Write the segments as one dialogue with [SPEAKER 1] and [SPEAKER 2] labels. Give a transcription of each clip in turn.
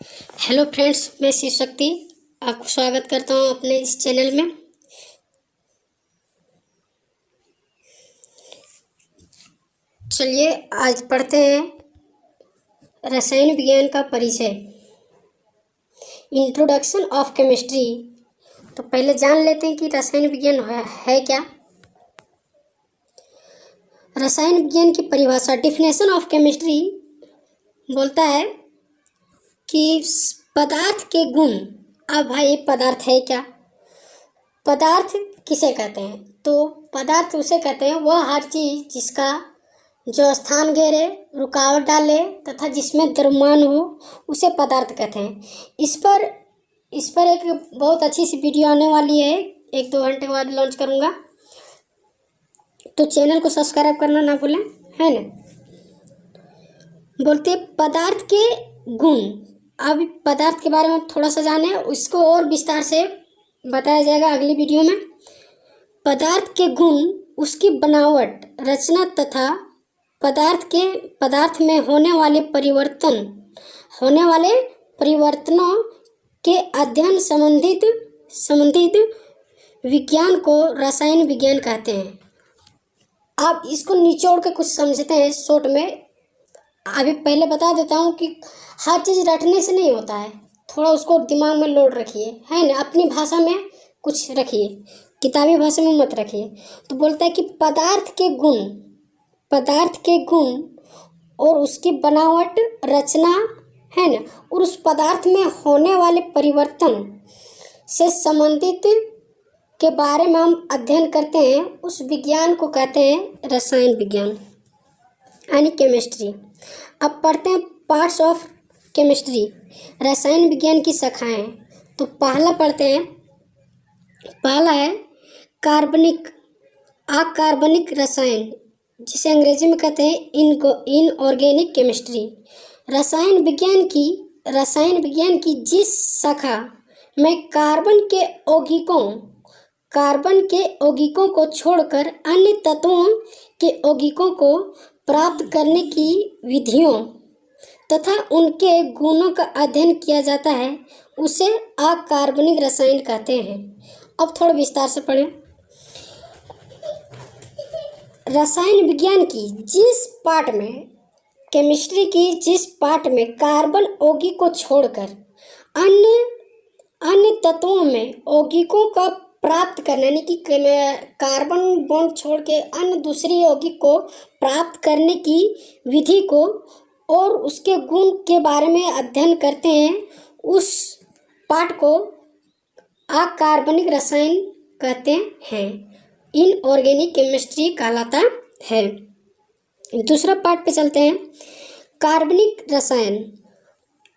[SPEAKER 1] Hello friends, मैं शिव शक्ति आपको स्वागत करता हूं अपने इस चैनल में। चलिए आज पढ़ते हैं रसायन विज्ञान का परिचय, इंट्रोडक्शन ऑफ केमिस्ट्री। तो पहले जान लेते हैं कि रसायन विज्ञान है क्या। रसायन विज्ञान की परिभाषा, डिफिनेशन ऑफ केमिस्ट्री बोलता है कि पदार्थ के गुण। अब भाई पदार्थ है क्या? पदार्थ किसे कहते हैं? तो पदार्थ उसे कहते हैं वह हर चीज जिसका जो स्थान घेरे, रुकावट डाले तथा जिसमें द्रव्यमान हो उसे पदार्थ कहते हैं। इस पर एक बहुत अच्छी सी वीडियो आने वाली है, 1-2 घंटे के बाद लॉन्च करूँगा, तो चैनल को सब्सक्राइब करना ना भूलें, है ना। बोलते पदार्थ के गुण। अब पदार्थ के बारे में थोड़ा सा जाने, उसको और विस्तार से बताया जाएगा अगली वीडियो में। पदार्थ के गुण उसकी बनावट, रचना तथा पदार्थ में होने वाले परिवर्तनों के अध्ययन संबंधित विज्ञान को रसायन विज्ञान कहते हैं। आप इसको निचोड़ के कुछ समझते हैं शॉर्ट में। अभी पहले बता देता हूँ कि हर चीज़ रटने से नहीं होता है, थोड़ा उसको दिमाग में लोड रखिए, है ना। अपनी भाषा में कुछ रखिए, किताबी भाषा में मत रखिए। तो बोलता है कि पदार्थ के गुण और उसकी बनावट, रचना, है ना, और उस पदार्थ में होने वाले परिवर्तन से संबंधित के बारे में हम अध्ययन करते हैं, उस विज्ञान को कहते हैं रसायन विज्ञान यानी केमिस्ट्री। अब पढ़ते हैं पार्ट्स ऑफ केमिस्ट्री, रसायन विज्ञान की शाखाएं। तो पहला पढ़ते हैं, पहला है अकार्बनिक रसायन, जिसे अंग्रेजी में कहते हैं इनऑर्गेनिक केमिस्ट्री। रसायन विज्ञान की जिस शाखा में कार्बन के यौगिकों को छोड़कर अन्य तत्वों के यौगिकों को प्राप्त करने की विधियों तथा उनके गुणों का अध्ययन किया जाता है, उसे अकार्बनिक रसायन कहते हैं। अब थोड़ा विस्तार से पढ़ें। रसायन विज्ञान की केमिस्ट्री की जिस पार्ट में कार्बन यौगिक को छोड़कर अन्य तत्वों में यौगिकों का प्राप्त करने, यानी कि कार्बन बॉन्ड छोड़ के अन्य दूसरी यौगिक को प्राप्त करने की विधि को और उसके गुण के बारे में अध्ययन करते हैं, उस पार्ट को अकार्बनिक रसायन कहते हैं, इनऑर्गेनिक केमिस्ट्री कहलाता है। दूसरा पार्ट पे चलते हैं, कार्बनिक रसायन,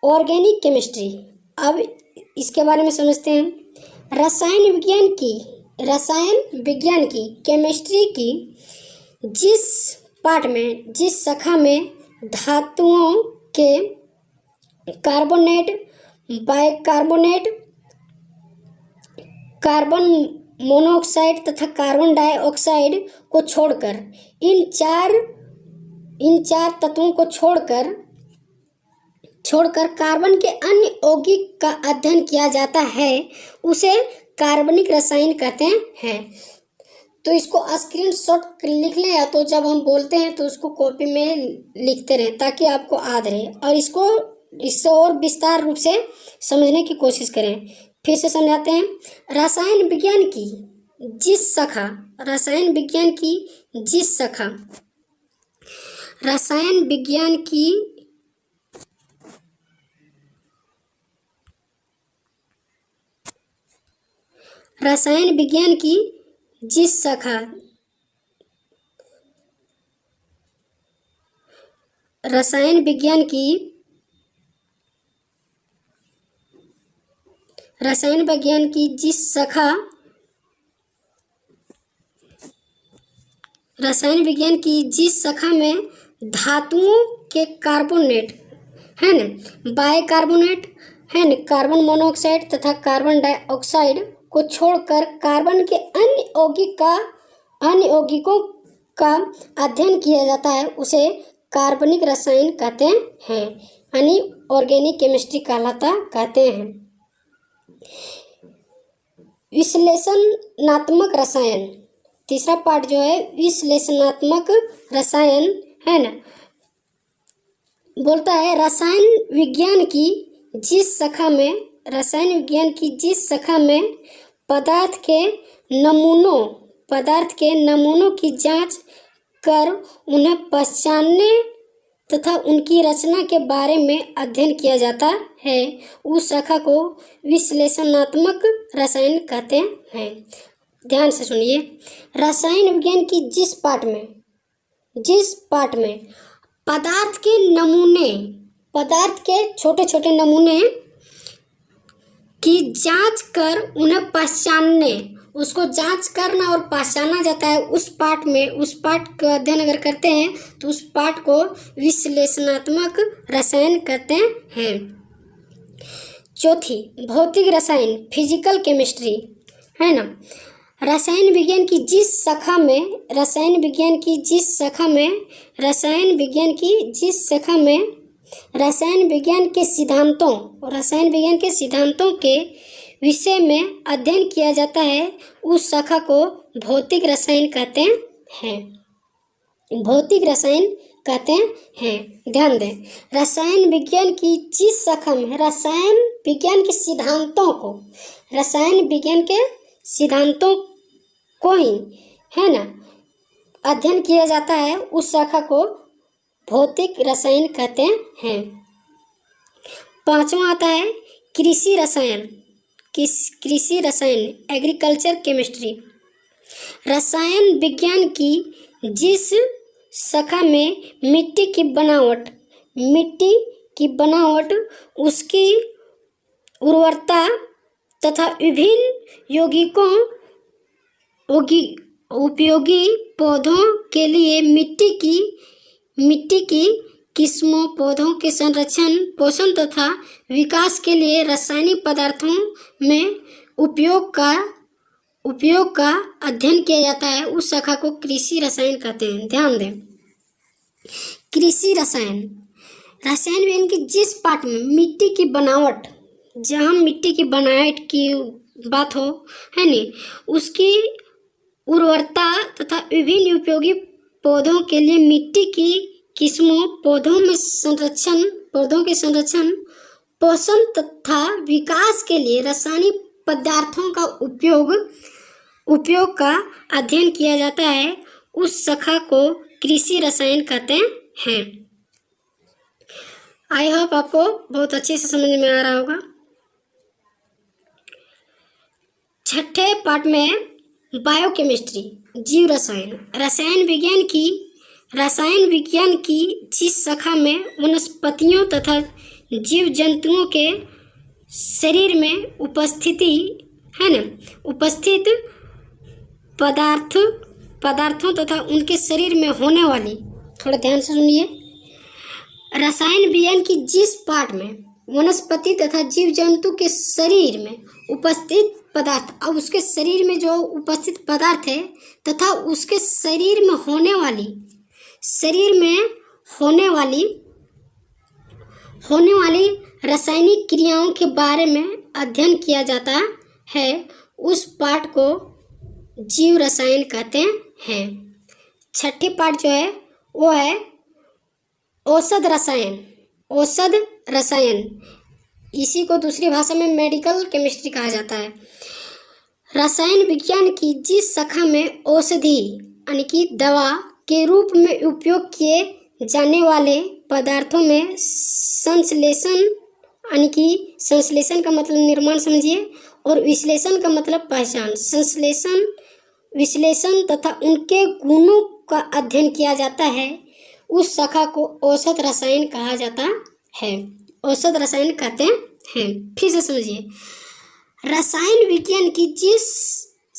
[SPEAKER 1] ऑर्गेनिक केमिस्ट्री। अब इसके बारे में समझते हैं। रसायन विज्ञान की केमिस्ट्री की जिस शाखा में धातुओं के कार्बोनेट, बाइकार्बोनेट, कार्बन मोनोऑक्साइड तथा कार्बन डाइऑक्साइड को छोड़कर इन चार तत्वों को छोड़कर कार्बन के अन्य यौगिक का अध्ययन किया जाता है, उसे कार्बनिक रसायन कहते हैं। तो इसको स्क्रीनशॉट लिख लें, या तो जब हम बोलते हैं तो उसको कॉपी में लिखते रहें ताकि आपको याद रहे, और इससे और विस्तार रूप से समझने की कोशिश करें। फिर से समझाते हैं। रसायन विज्ञान की जिस शाखा में धातुओं के कार्बोनेट, है ना, बाइकार्बोनेट, है ना, कार्बन मोनोऑक्साइड तथा कार्बन डाइऑक्साइड को छोड़कर कार्बन के अन्य यौगिकों का अध्ययन किया जाता है, उसे कार्बनिक रसायन कहते हैं, यानी ऑर्गेनिक केमिस्ट्री कहते हैं। विश्लेषणात्मक रसायन, तीसरा पार्ट जो है विश्लेषणात्मक रसायन है ना, बोलता है रसायन विज्ञान की जिस शाखा में पदार्थ के नमूनों की जांच कर उन्हें पहचानने तथा उनकी रचना के बारे में अध्ययन किया जाता है, उस शाखा को विश्लेषणात्मक रसायन कहते हैं। ध्यान से सुनिए, रसायन विज्ञान की जिस पार्ट में पदार्थ के छोटे छोटे नमूने की जांच कर उन्हें पहचानने, उसको जांच करना और पहचाना जाता है, उस पार्ट का अध्ययन अगर करते हैं तो उस पार्ट को विश्लेषणात्मक रसायन कहते हैं। चौथी, भौतिक रसायन, फिजिकल केमिस्ट्री है ना। रसायन विज्ञान की जिस शाखा में रसायन विज्ञान के सिद्धांतों के विषय में अध्ययन किया जाता है, उस शाखा को भौतिक रसायन कहते हैं। ध्यान दें, रसायन विज्ञान की जिस शाखा में रसायन विज्ञान के सिद्धांतों को ही है ना अध्ययन किया जाता है, उस शाखा को भौतिक रसायन कहते हैं। पांचवा आता है कृषि रसायन, एग्रीकल्चर केमिस्ट्री। रसायन विज्ञान की जिस शाखा में मिट्टी की बनावट, उसकी उर्वरता तथा विभिन्न उपयोगी पौधों के लिए मिट्टी की किस्मों, पौधों के संरक्षण, पोषण तथा विकास के लिए रासायनिक पदार्थों में उपयोग का अध्ययन किया जाता है, उस शाखा को कृषि रसायन कहते हैं। ध्यान दें, कृषि रसायन विज्ञान की जिस पार्ट में मिट्टी की बनावट, जहाँ मिट्टी की बनावट की बात हो है नी, उसकी उर्वरता तथा विभिन्न उपयोगी पौधों के लिए मिट्टी की किस्मों, पौधों के संरक्षण, पोषण तथा विकास के लिए रासायनिक पदार्थों का उपयोग का अध्ययन किया जाता है, उस शाखा को कृषि रसायन कहते हैं। आई होप आपको बहुत अच्छे से समझ में आ रहा होगा। छठे पार्ट में बायोकेमिस्ट्री, जीव रसायन। रसायन विज्ञान की जिस शाखा में वनस्पतियों तथा जीव जंतुओं के शरीर में उपस्थित पदार्थों तथा उनके शरीर में होने वाली, थोड़ा ध्यान से सुनिए, रसायन विज्ञान की जिस पार्ट में वनस्पति तथा जीव जंतु के शरीर में उपस्थित पदार्थ, अब उसके शरीर में जो उपस्थित पदार्थ है तथा उसके शरीर में होने वाली रासायनिक क्रियाओं के बारे में अध्ययन किया जाता है, उस पार्ट को जीव रसायन कहते हैं। छठी पार्ट जो है वो है औषध रसायन, इसी को दूसरी भाषा में मेडिकल केमिस्ट्री कहा जाता है। रसायन विज्ञान की जिस शाखा में औषधि यानी कि दवा के रूप में उपयोग किए जाने वाले पदार्थों में संश्लेषण, यानी कि संश्लेषण का मतलब निर्माण समझिए, और विश्लेषण का मतलब पहचान, विश्लेषण तथा उनके गुणों का अध्ययन किया जाता है, उस शाखा को औषध रसायन कहा जाता है। औषध रसायन कहते हैं। फिर से समझिए, रसायन विज्ञान की जिस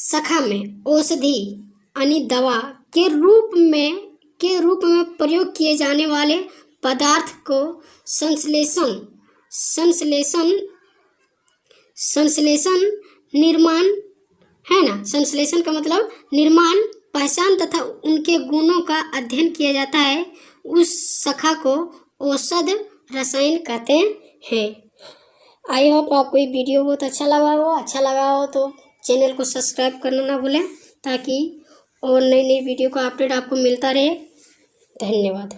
[SPEAKER 1] शाखा में औषधि यानी दवा के रूप में प्रयोग किए जाने वाले पदार्थ को संश्लेषण निर्माण है ना, संश्लेषण का मतलब निर्माण, पहचान तथा उनके गुणों का अध्ययन किया जाता है, उस शाखा को औषध रसायन कहते हैं। आई होप आपको ये वीडियो बहुत अच्छा लगा हो तो चैनल को सब्सक्राइब करना ना भूलें, ताकि और नई नई वीडियो का अपडेट आपको मिलता रहे। धन्यवाद।